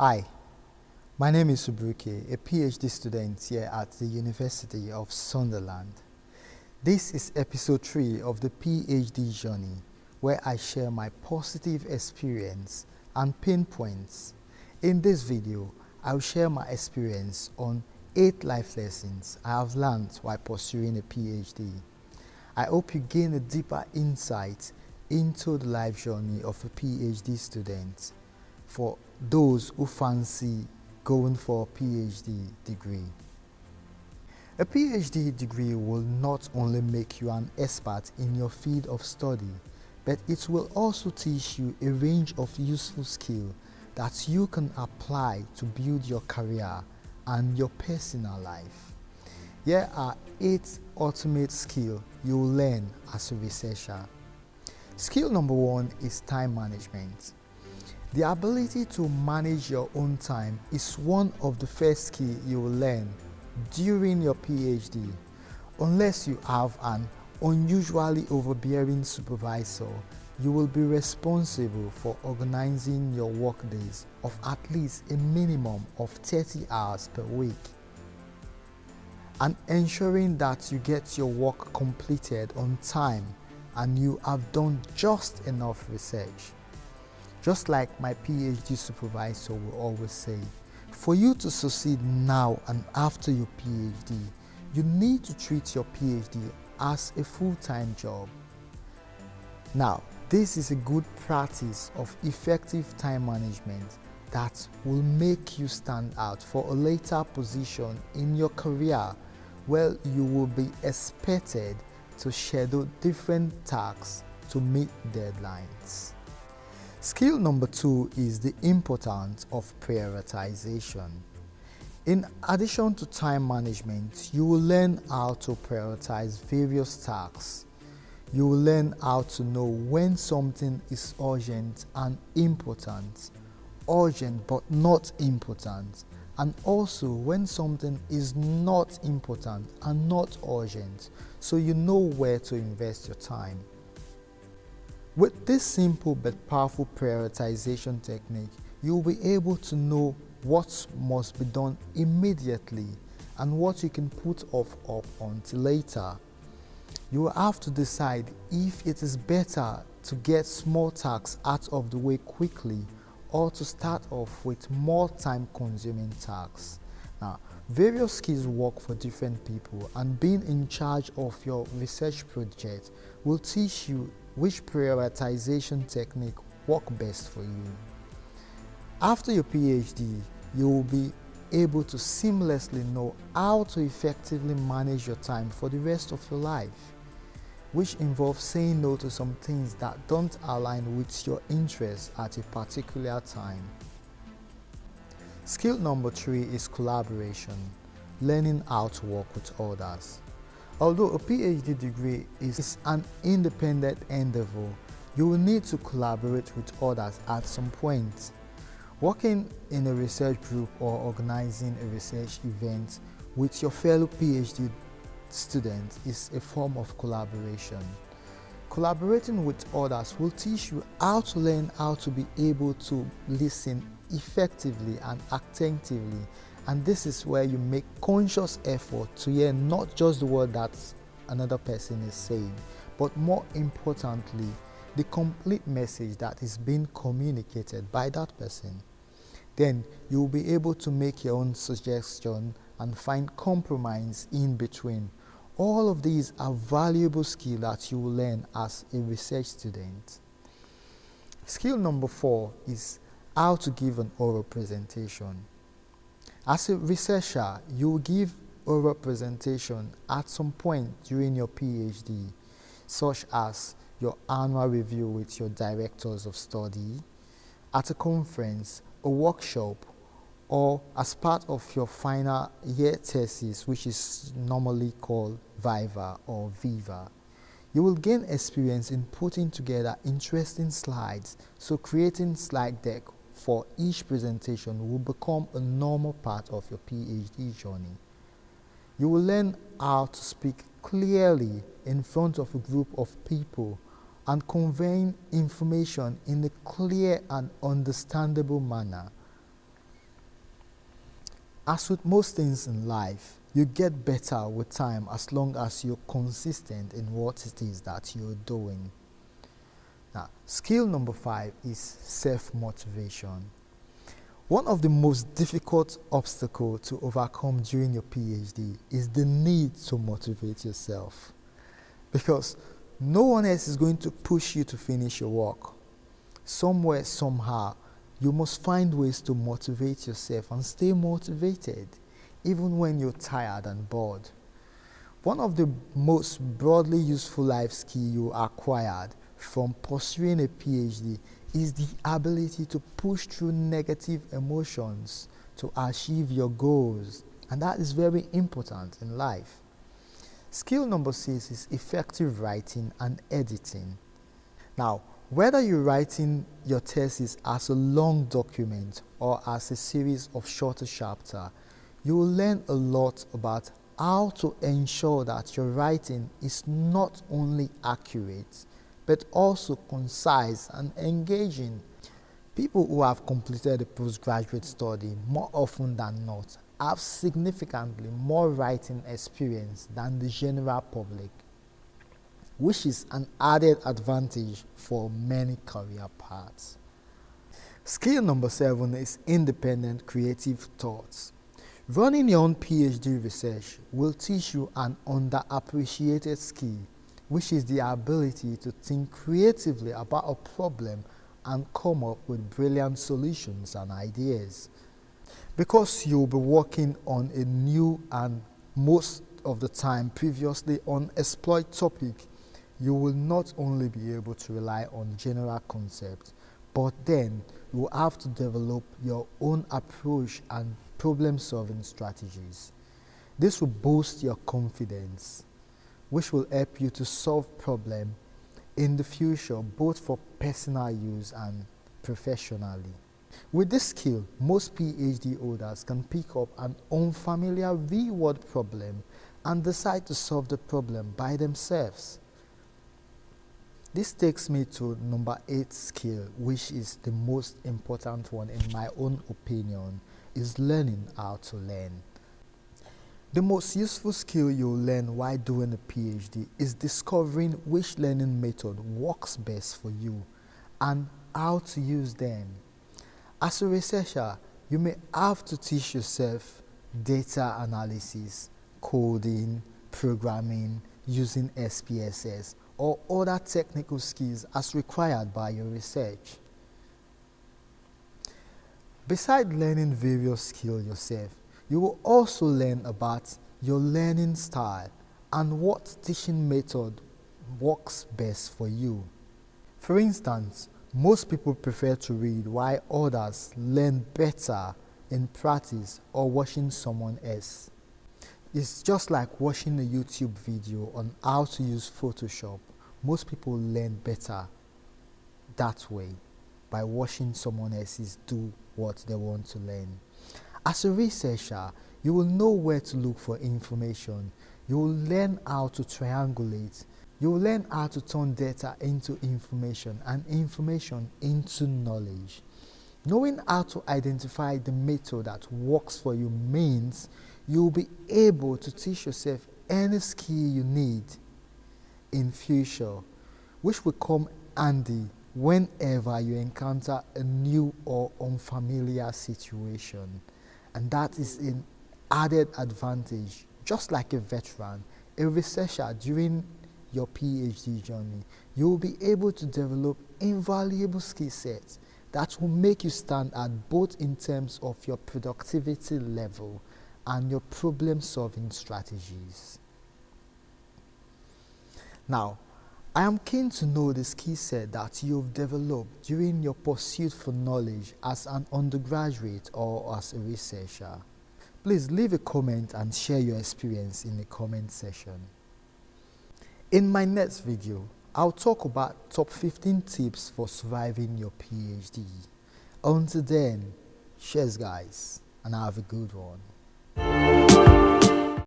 Hi, my name is Subruke, a PhD student here at the University of Sunderland. This is episode 3 of the PhD journey, where I share my positive experience and pain points. In this video, I'll share my experience on 8 life lessons I have learned while pursuing a PhD. I hope you gain a deeper insight into the life journey of a PhD student for those who fancy going for a PhD degree. A PhD degree will not only make you an expert in your field of study, but it will also teach you a range of useful skills that you can apply to build your career and your personal life. Here are 8 ultimate skills you will learn as a researcher. Skill number 1 is time management. The ability to manage your own time is one of the first skills you will learn during your PhD. Unless you have an unusually overbearing supervisor, you will be responsible for organizing your workdays of at least a minimum of 30 hours per week and ensuring that you get your work completed on time and you have done just enough research. Just like my PhD supervisor will always say, for you to succeed now and after your PhD, you need to treat your PhD as a full-time job. Now, this is a good practice of effective time management that will make you stand out for a later position in your career where you will be expected to schedule different tasks to meet deadlines. Skill number 2 is the importance of prioritization. In addition to time management, you will learn how to prioritize various tasks. You will learn how to know when something is urgent and important, urgent but not important, and also when something is not important and not urgent, so you know where to invest your time. With this simple but powerful prioritization technique, you'll be able to know what must be done immediately and what you can put off up until later. You will have to decide if it is better to get small tasks out of the way quickly or to start off with more time-consuming tasks. Now, various skills work for different people, and being in charge of your research project will teach you which prioritization technique works best for you. After your PhD, you will be able to seamlessly know how to effectively manage your time for the rest of your life, which involves saying no to some things that don't align with your interests at a particular time. Skill number 3 is collaboration, learning how to work with others. Although a PhD degree is an independent endeavor, you will need to collaborate with others at some point. Working in a research group or organizing a research event with your fellow PhD students is a form of collaboration. Collaborating with others will teach you how to learn how to be able to listen effectively and attentively, and this is where you make conscious effort to hear not just the word that another person is saying, but more importantly, the complete message that is being communicated by that person. Then you will be able to make your own suggestion and find compromise in between. All of these are valuable skills that you will learn as a research student. Skill number 4 is how to give an oral presentation. As a researcher, you will give oral presentation at some point during your PhD, such as your annual review with your directors of study, at a conference, a workshop, or as part of your final year thesis, which is normally called Viva or Viva. You will gain experience in putting together interesting slides, so creating slide deck for each presentation will become a normal part of your PhD journey. You will learn how to speak clearly in front of a group of people and conveying information in a clear and understandable manner. As with most things in life, you get better with time as long as you're consistent in what it is that you're doing. Now, skill number 5 is self-motivation. One of the most difficult obstacles to overcome during your PhD is the need to motivate yourself, because no one else is going to push you to finish your work. Somewhere, somehow, you must find ways to motivate yourself and stay motivated, even when you're tired and bored. One of the most broadly useful life skills you acquired from pursuing a PhD is the ability to push through negative emotions to achieve your goals, and that is very important in life. Skill number 6 is effective writing and editing. Now, whether you're writing your thesis as a long document or as a series of shorter chapters, you will learn a lot about how to ensure that your writing is not only accurate, but also concise and engaging. People who have completed a postgraduate study more often than not have significantly more writing experience than the general public, which is an added advantage for many career paths. Skill number 7 is independent creative thoughts. Running your own PhD research will teach you an underappreciated skill, which is the ability to think creatively about a problem and come up with brilliant solutions and ideas. Because you'll be working on a new and most of the time previously unexplored topic, you will not only be able to rely on general concepts, but then you will have to develop your own approach and problem-solving strategies. This will boost your confidence, which will help you to solve problems in the future, both for personal use and professionally. With this skill, most PhD holders can pick up an unfamiliar real-world problem and decide to solve the problem by themselves. This takes me to number 8 skill, which is the most important one in my own opinion, is learning how to learn. The most useful skill you'll learn while doing a PhD is discovering which learning method works best for you and how to use them. As a researcher, you may have to teach yourself data analysis, coding, programming, using SPSS, or other technical skills as required by your research. Besides learning various skills yourself, you will also learn about your learning style and what teaching method works best for you. For instance, most people prefer to read while others learn better in practice or watching someone else. It's just like watching a YouTube video on how to use Photoshop. Most people learn better that way, by watching someone else do what they want to learn. As a researcher, you will know where to look for information. You will learn how to triangulate. You will learn how to turn data into information and information into knowledge. Knowing how to identify the method that works for you means you will be able to teach yourself any skill you need in future, which will come handy whenever you encounter a new or unfamiliar situation. And that is an added advantage. Just like a veteran, a researcher during your PhD journey, you will be able to develop invaluable skill sets that will make you stand out both in terms of your productivity level and your problem-solving strategies. Now, I am keen to know the skill set that you've developed during your pursuit for knowledge as an undergraduate or as a researcher. Please leave a comment and share your experience in the comment section. In my next video, I'll talk about top 15 tips for surviving your PhD. Until then, cheers guys, and have a good one.